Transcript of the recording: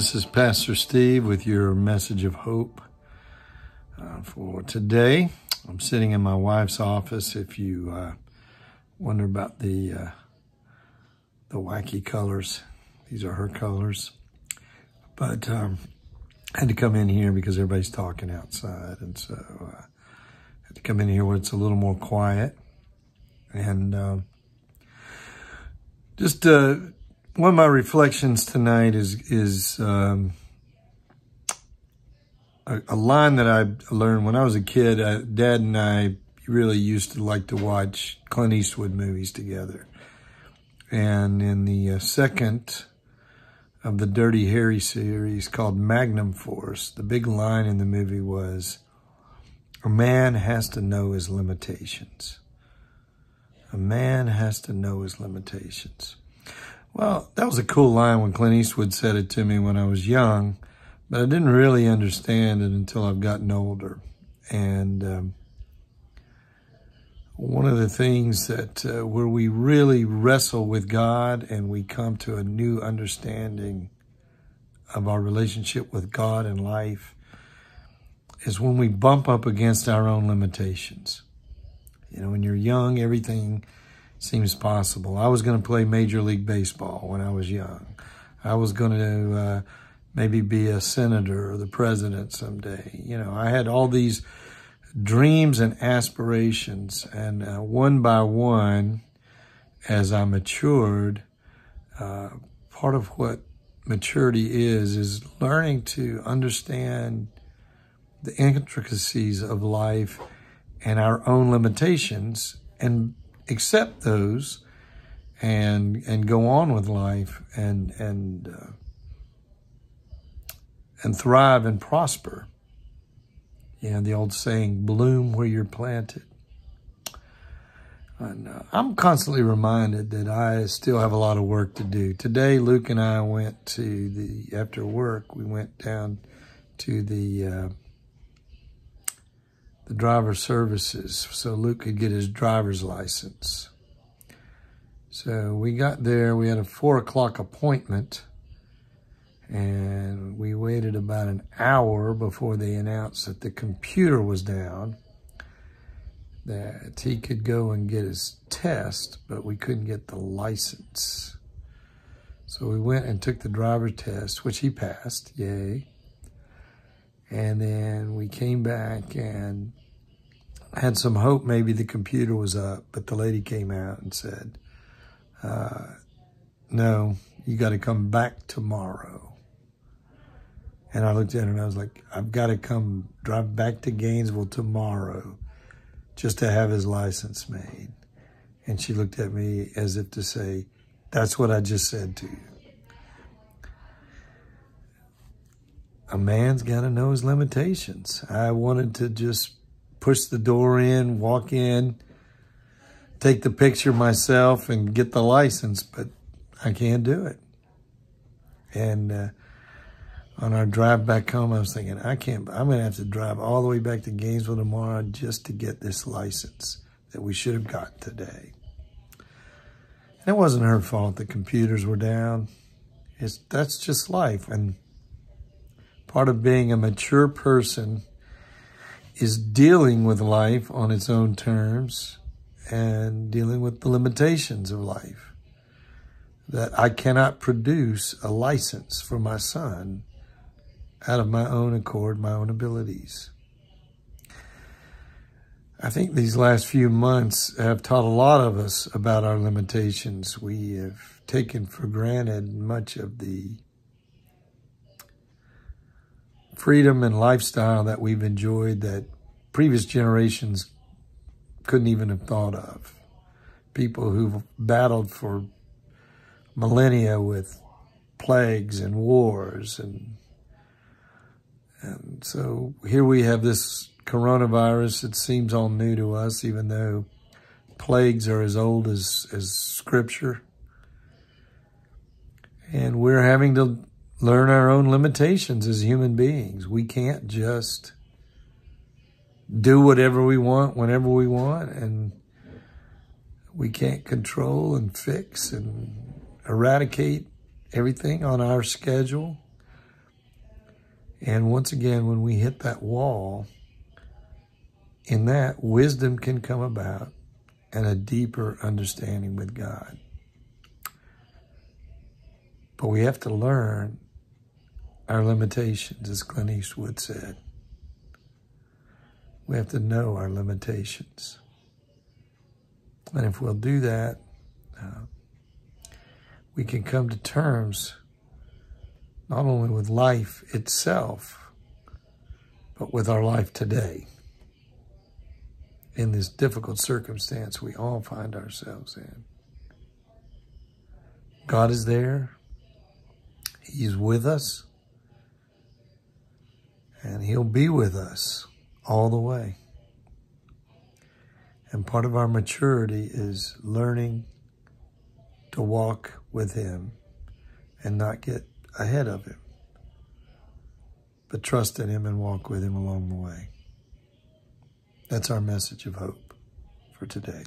This is Pastor Steve with your message of hope for today. I'm sitting in my wife's office. If you wonder about the wacky colors, these are her colors. But I had to come in here because everybody's talking outside, and so I had to come in here where it's a little more quiet. And one of my reflections tonight is a line that I learned when I was a kid. Dad and I really used to like to watch Clint Eastwood movies together. And in the second of the Dirty Harry series called Magnum Force, the big line in the movie was, "A man has to know his limitations." A man has to know his limitations. Well, that was a cool line when Clint Eastwood said it to me when I was young, but I didn't really understand it until I've gotten older. And one of the things that where we really wrestle with God and we come to a new understanding of our relationship with God and life is when we bump up against our own limitations. You know, when you're young, everything seems possible. I was going to play Major League Baseball when I was young. I was going to maybe be a senator or the president someday. You know, I had all these dreams and aspirations, and one by one, as I matured, part of what maturity is learning to understand the intricacies of life and our own limitations and accept those and go on with life and thrive and prosper. You know, the old saying, bloom where you're planted. And I'm constantly reminded that I still have a lot of work to do. Today, Luke and I went to after work, we went down to the driver services so Luke could get his driver's license. So we got there, we had a 4 o'clock appointment, and we waited about an hour before they announced that the computer was down, that he could go and get his test, but we couldn't get the license. So we went and took the driver's test, which he passed, yay. And then we came back and had some hope maybe the computer was up, but the lady came out and said, no, you got to come back tomorrow. And I looked at her and I was like, I've got to drive back to Gainesville tomorrow just to have his license made. And she looked at me as if to say, that's what I just said to you. A man's got to know his limitations. I wanted to just push the door in, walk in, take the picture myself and get the license, but I can't do it. And on our drive back home, I was thinking, I'm going to have to drive all the way back to Gainesville tomorrow just to get this license that we should have got today. And it wasn't her fault the computers were down. That's just life. And part of being a mature person is dealing with life on its own terms and dealing with the limitations of life. That I cannot produce a license for my son out of my own accord, my own abilities. I think these last few months have taught a lot of us about our limitations. We have taken for granted much of the freedom and lifestyle that we've enjoyed that previous generations couldn't even have thought of. People who've battled for millennia with plagues and wars. And so here we have this coronavirus. It seems all new to us, even though plagues are as old as Scripture. And we're having to learn our own limitations as human beings. We can't just do whatever we want, whenever we want, and we can't control and fix and eradicate everything on our schedule. And once again, when we hit that wall, in that, wisdom can come about and a deeper understanding with God. But we have to learn our limitations, as Clint Eastwood said. We have to know our limitations. And if we'll do that, we can come to terms not only with life itself, but with our life today, in this difficult circumstance we all find ourselves in. God is there. He's with us. And He'll be with us all the way. And part of our maturity is learning to walk with Him and not get ahead of Him, but trust in Him and walk with Him along the way. That's our message of hope for today.